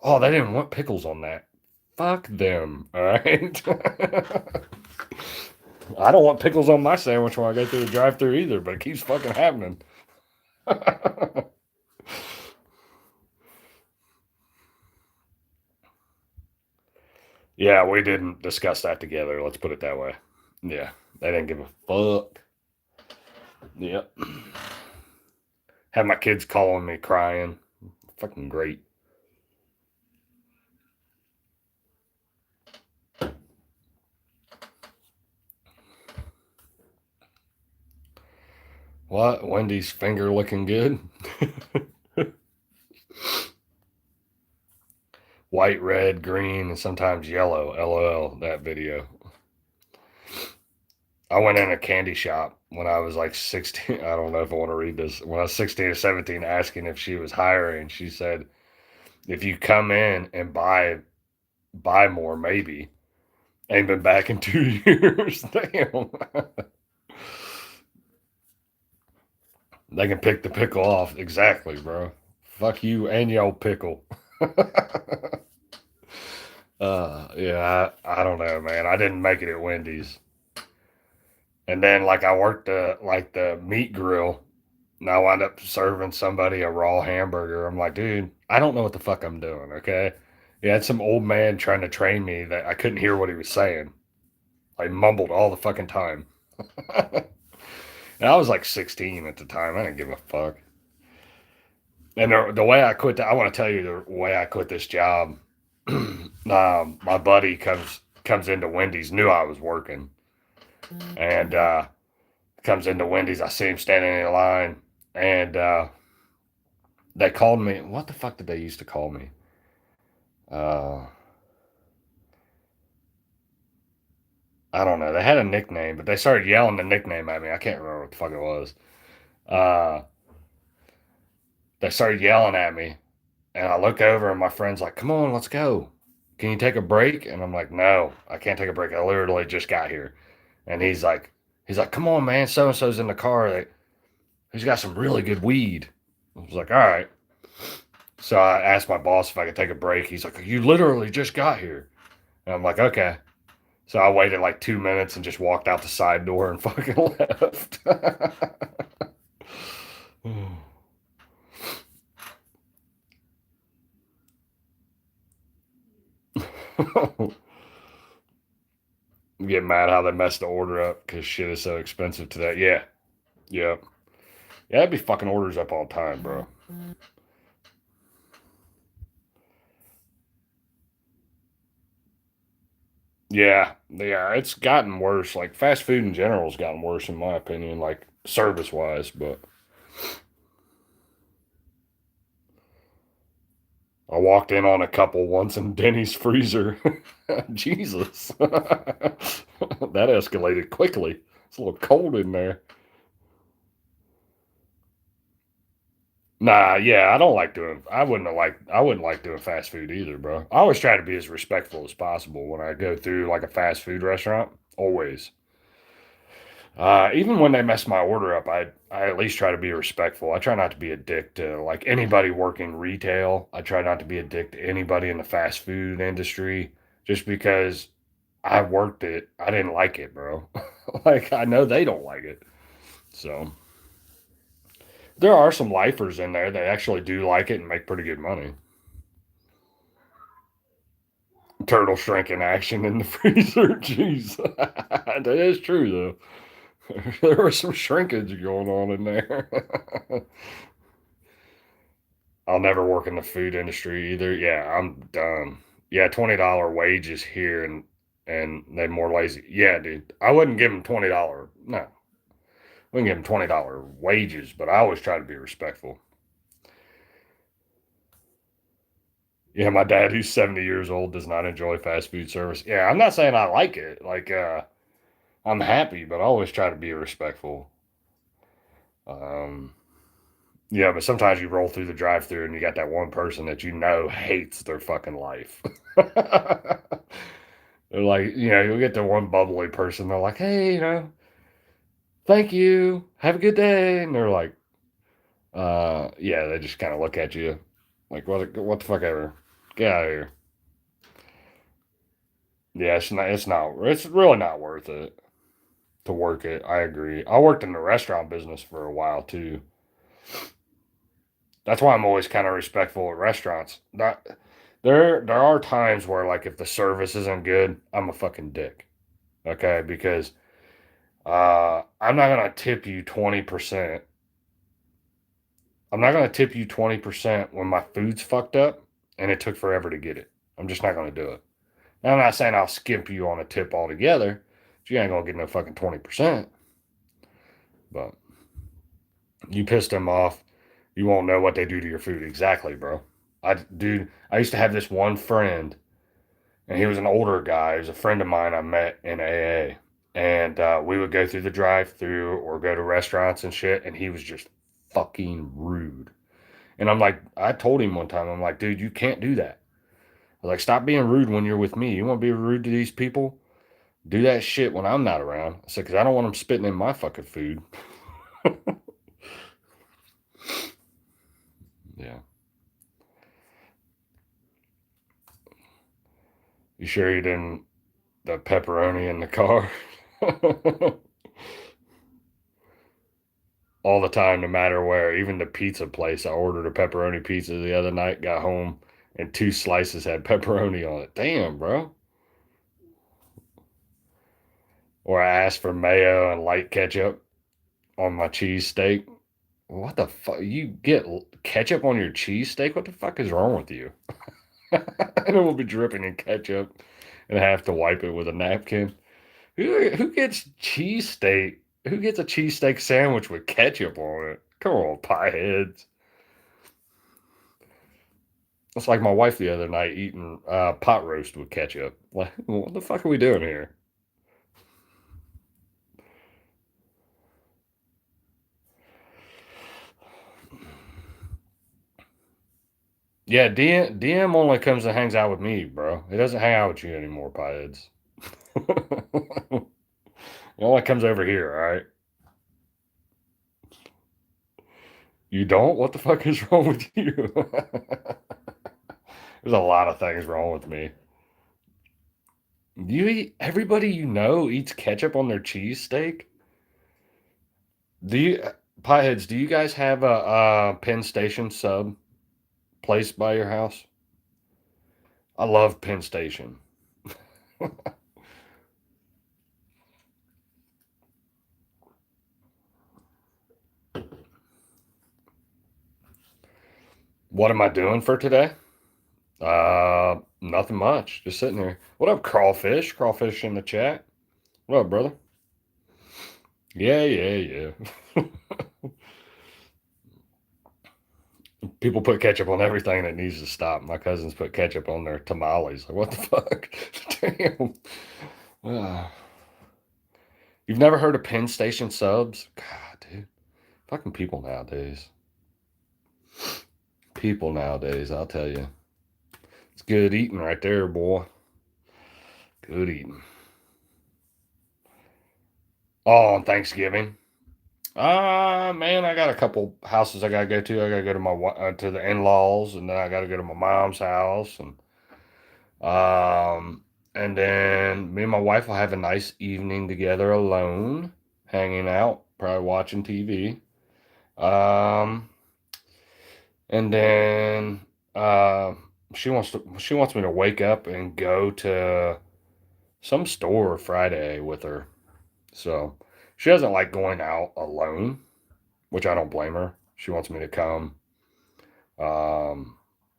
Oh, they didn't want pickles on that. Fuck them. All right. I don't want pickles on my sandwich when I go through the drive-through either, but it keeps fucking happening. Yeah, we didn't discuss that together. Let's put it that way. Yeah, they didn't give a fuck. Yep. Have my kids calling me crying. Fucking great. What? Wendy's finger looking good? White, red, green, and sometimes yellow. LOL, that video. I went in a candy shop when I was like 16. I don't know if I want to read this. When I was 16 or 17, asking if she was hiring, she said, if you come in and buy more, maybe. Ain't been back in 2 years. Damn. They can pick the pickle off. Exactly, bro. Fuck you and your pickle. Yeah, I don't know, man. I didn't make it at Wendy's. And then like I worked the meat grill, and I wound up serving somebody a raw hamburger. I'm like, dude, I don't know what the fuck I'm doing, okay? You had some old man trying to train me that I couldn't hear what he was saying. I mumbled all the fucking time. And I was like 16 at the time. I didn't give a fuck. And the way I quit, I want to tell you the way I quit this job. My buddy comes into Wendy's, knew I was working, and comes into Wendy's. I see him standing in line, and they called me. What the fuck did they used to call me? I don't know. They had a nickname, but they started yelling the nickname at me. I can't remember what the fuck it was. Uh, they started yelling at me, and I look over, and my friend's like, "Come on, let's go. Can you take a break?" And I'm like, "No, I can't take a break. I literally just got here." And he's like, "Come on, man. So and so's in the car. He's got some really good weed." I was like, "All right." So I asked my boss if I could take a break. He's like, "You literally just got here." And I'm like, "Okay." So I waited like 2 minutes and just walked out the side door and fucking left. I'm getting mad how they messed the order up because shit is so expensive today. Yeah. Yeah. Yeah, that'd be fucking orders up all the time, bro. Yeah. Yeah. It's gotten worse. Like fast food in general has gotten worse, in my opinion, like service wise. But I walked in on a couple once in Denny's freezer. Jesus. That escalated quickly. It's a little cold in there. Nah, yeah, I don't like doing. I wouldn't like doing fast food either, bro. I always try to be as respectful as possible when I go through like a fast food restaurant. Always. Even when they mess my order up, I at least try to be respectful. I try not to be a dick to like anybody working retail. I try not to be a dick to anybody in the fast food industry, just because I worked it. I didn't like it, bro. Like I know they don't like it, so. There are some lifers in there that actually do like it and make pretty good money. Turtle shrink in action in the freezer. Jeez. That is true, though. There was some shrinkage going on in there. I'll never work in the food industry either. Yeah, I'm done. Yeah, $20 wages here, and they're more lazy. Yeah, dude. I wouldn't give them $20. No, I wouldn't give them $20 wages, but I always try to be respectful. Yeah, my dad, who's 70 years old, does not enjoy fast food service. Yeah, I'm not saying I like it. Like, I'm happy, but I always try to be respectful. Um, yeah, but sometimes you roll through the drive-through and you got that one person that you know hates their fucking life. They're like, you'll get the one bubbly person. They're like, hey, thank you, have a good day, and they're like, yeah, they just kind of look at you like, what the fuck ever, get out of here. Yeah, it's really not worth it to work it. I agree. I worked in the restaurant business for a while too. That's why I'm always kind of respectful at restaurants. Not there are times where like if the service isn't good, I'm a fucking dick. Okay, because I'm not gonna tip you 20%. I'm not gonna tip you 20% when my food's fucked up and it took forever to get it. I'm just not gonna do it. Now, I'm not saying I'll skimp you on a tip altogether. But you ain't gonna get no fucking 20%. But you pissed them off, you won't know what they do to your food. Exactly, bro. I used to have this one friend, and he was an older guy. He was a friend of mine I met in AA. And we would go through the drive through or go to restaurants and shit, and he was just fucking rude. And I told him one time, I'm like, dude, you can't do that. I was like, stop being rude when you're with me. You want to be rude to these people? Do that shit when I'm not around. I said, because I don't want them spitting in my fucking food. Yeah. You sure you didn't the pepperoni in the car? All the time, no matter where. Even the pizza place, I ordered a pepperoni pizza the other night, got home, and 2 slices had pepperoni on it. Damn, bro. Or I asked for mayo and light ketchup on my cheesesteak. What the fuck? You get ketchup on your cheesesteak? What the fuck is wrong with you? And it will be dripping in ketchup and I have to wipe it with a napkin. Who gets cheesesteak? Who gets a cheesesteak sandwich with ketchup on it? Come on, pieheads. It's like my wife the other night eating pot roast with ketchup. Like, what the fuck are we doing here? Yeah, DM only comes and hangs out with me, bro. He doesn't hang out with you anymore, pieheads. He only comes over here, all right? You don't? What the fuck is wrong with you? There's a lot of things wrong with me. Everybody you know eats ketchup on their cheesesteak? Do you, Pieheads, do you guys have a Penn Station sub place by your house? I love Penn Station. What am I doing for today? Nothing much. Just sitting here. What up, Crawfish? Crawfish in the chat. What up, brother? Yeah, yeah, yeah. People put ketchup on everything that needs to stop. My cousins put ketchup on their tamales. Like, what the fuck? Damn. You've never heard of Penn Station subs? God, dude. Fucking people nowadays. People nowadays, I'll tell you. It's good eating right there, boy. Good eating. Oh, on Thanksgiving. Man, I got a couple houses I gotta go to. I gotta go to the in-laws, and then I gotta go to my mom's house, um, and then me and my wife will have a nice evening together alone, hanging out, probably watching TV. Um, and then she wants me to wake up and go to some store Friday with her. So she doesn't like going out alone, which I don't blame her. She wants me to come. Um,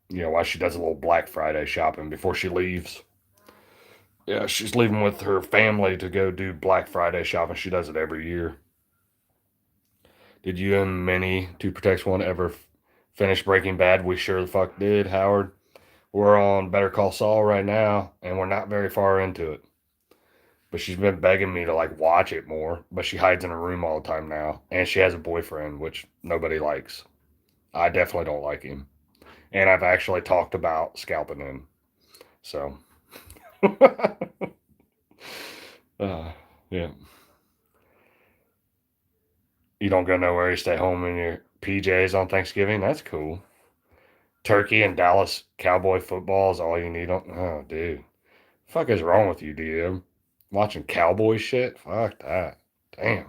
while she does a little Black Friday shopping before she leaves. Yeah, she's leaving with her family to go do Black Friday shopping. She does it every year. Did you and Minnie, to protect one, ever finish Breaking Bad? We sure the fuck did, Howard. We're on Better Call Saul right now, and we're not very far into it. But she's been begging me to like watch it more, but she hides in her room all the time now, and she has a boyfriend, which nobody likes. I definitely don't like him, and I've actually talked about scalping him. So, yeah. You don't go nowhere. You stay home in your PJs on Thanksgiving. That's cool. Turkey and Dallas Cowboy football is all you need on. Oh, dude. Fuck is wrong with you, DM? Watching cowboy shit? Fuck that. Damn.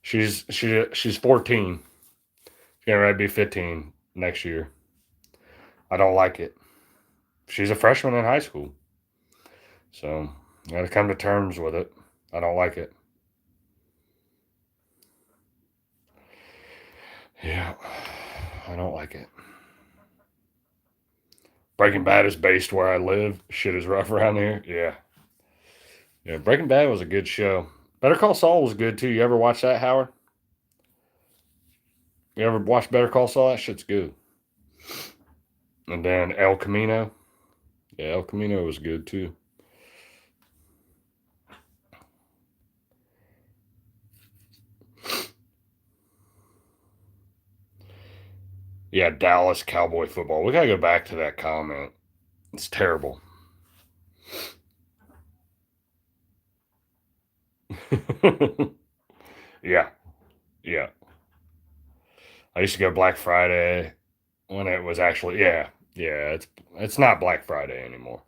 She's 14. She's getting ready to be 15 next year. I don't like it. She's a freshman in high school. So I gotta come to terms with it. I don't like it. Yeah. I don't like it. Breaking Bad is based where I live. Shit is rough around here. Yeah. Yeah, Breaking Bad was a good show. Better Call Saul was good too. You ever watch that, Howard? You ever watch Better Call Saul? That shit's good. And then El Camino. Yeah, El Camino was good too. Yeah, Dallas Cowboy football. We gotta go back to that comment. It's terrible. Yeah, yeah. I used to go Black Friday when it was actually yeah. It's not Black Friday anymore.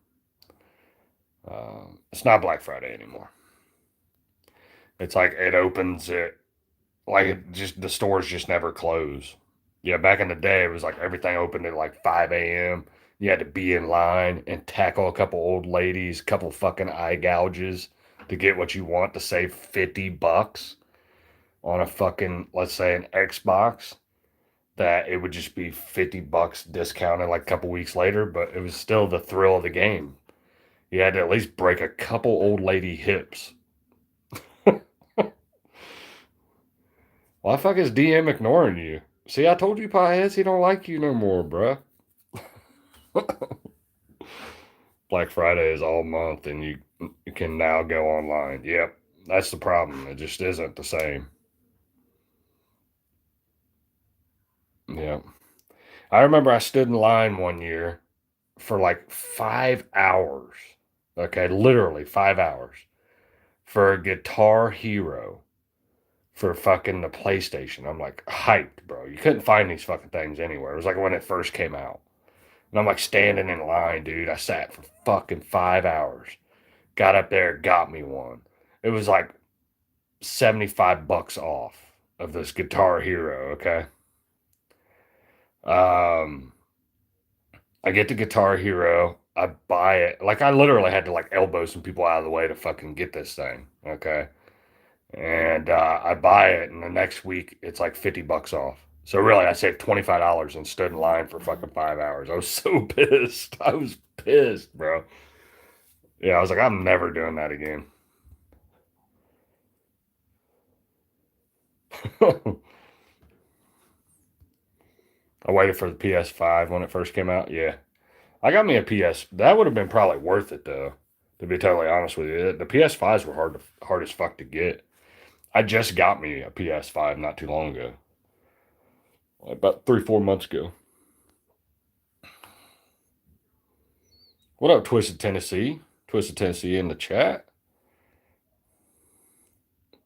It's not Black Friday anymore. It's like it opens it like it just the stores just never close. Yeah, back in the day, it was like everything opened at like 5 a.m. You had to be in line and tackle a couple old ladies, couple fucking eye gouges to get what you want to save $50 on a fucking, let's say, an Xbox. That it would just be $50 discounted like a couple weeks later, but it was still the thrill of the game. You had to at least break a couple old lady hips. Why the fuck is DM ignoring you? See, I told you, Pieheads, he don't like you no more, bruh. Black Friday is all month, and you can now go online. Yep, that's the problem. It just isn't the same. Yeah. I remember I stood in line one year for like 5 hours. Okay, literally 5 hours for a Guitar Hero for fucking the PlayStation. I'm like hyped, bro. You couldn't find these fucking things anywhere. It was like when it first came out. And I'm like standing in line, dude. I sat for fucking 5 hours. Got up there, got me one. It was like $75 off of this Guitar Hero, okay? I get the Guitar Hero. I buy it. Like I literally had to like elbow some people out of the way to fucking get this thing, okay? And I buy it, and the next week it's like $50 off. So really, I saved $25 and stood in line for fucking 5 hours. I was so pissed. I was pissed, bro. Yeah, I was like, I'm never doing that again. I waited for the PS5 when it first came out. Yeah, I got me a PS. That would have been probably worth it though. To be totally honest with you, the PS5s were hard as fuck to get. I just got me a PS5 not too long ago, about 3-4 months ago. What up, Twisted Tennessee? Twisted Tennessee in the chat.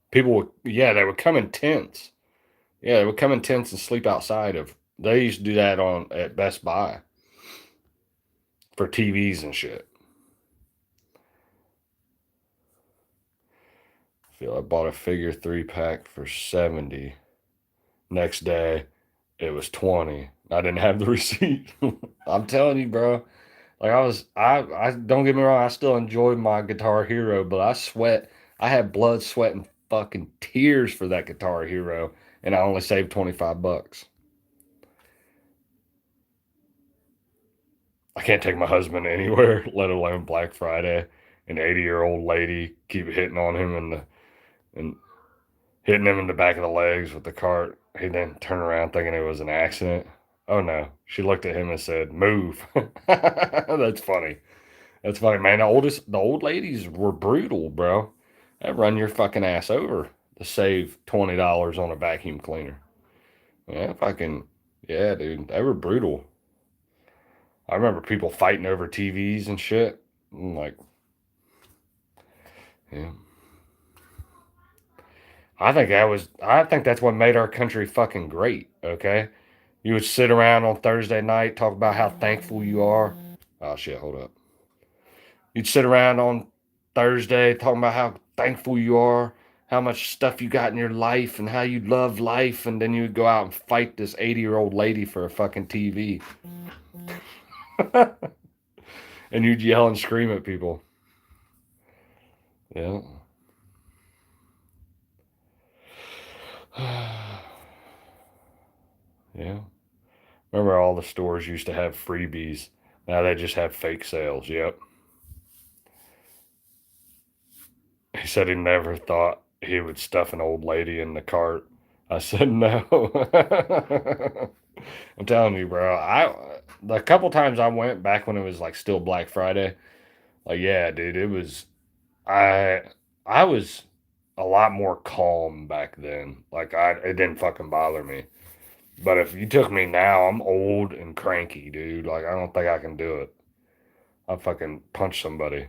People would, yeah, they would come in tents. Yeah, they would come in tents and sleep outside of. They used to do that on at Best Buy for TVs and shit. I feel I bought a figure 3-pack for 70. Next day, it was 20. I didn't have the receipt. I'm telling you, bro. Like I don't get me wrong, I still enjoy my Guitar Hero, but I sweat. I had blood, sweat, and fucking tears for that Guitar Hero, and I only saved $25. I can't take my husband anywhere, let alone Black Friday. An 80-year-old lady keep hitting on him and hitting him in the back of the legs with the cart. He then turned around thinking it was an accident. Oh no. She looked at him and said, "Move." That's funny. That's funny, man. The old ladies were brutal, bro. They run your fucking ass over to save $20 on a vacuum cleaner. Yeah, yeah, dude. They were brutal. I remember people fighting over TVs and shit. I'm like, yeah. I think that's what made our country fucking great, okay? You would sit around on Thursday night, talk about how thankful you are. Oh shit, hold up. You'd sit around on Thursday talking about how thankful you are, how much stuff you got in your life, and how you love life, and then you'd go out and fight this 80-year-old lady for a fucking TV. And you'd yell and scream at people. Yeah. Yeah. Remember all the stores used to have freebies. Now they just have fake sales. Yep. He said he never thought he would stuff an old lady in the cart. I said no. I'm telling you, bro. The couple times I went back when it was like still Black Friday, like yeah, dude, I I was a lot more calm back then. Like it didn't fucking bother me. But if you took me now, I'm old and cranky, dude. Like I don't think I can do it. I'll fucking punch somebody.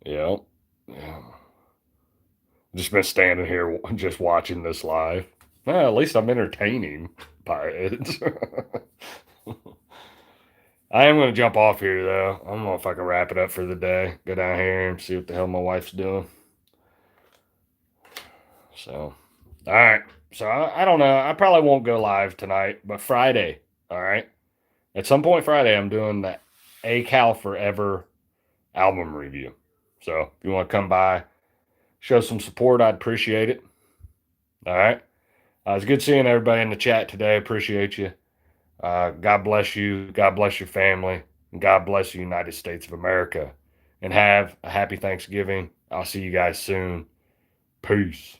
Yeah. Yeah. Just been standing here just watching this live. Well, at least I'm entertaining pirates. I am going to jump off here, though. I don't know if I can wrap it up for the day. Go down here and see what the hell my wife's doing. So, all right. So, I don't know. I probably won't go live tonight, but Friday, all right? At some point Friday, I'm doing the ACAL Forever album review. So, if you want to come by, show some support, I'd appreciate it. All right. It's good seeing everybody in the chat today. Appreciate you. God bless you. God bless your family. And God bless the United States of America. And have a happy Thanksgiving. I'll see you guys soon. Peace.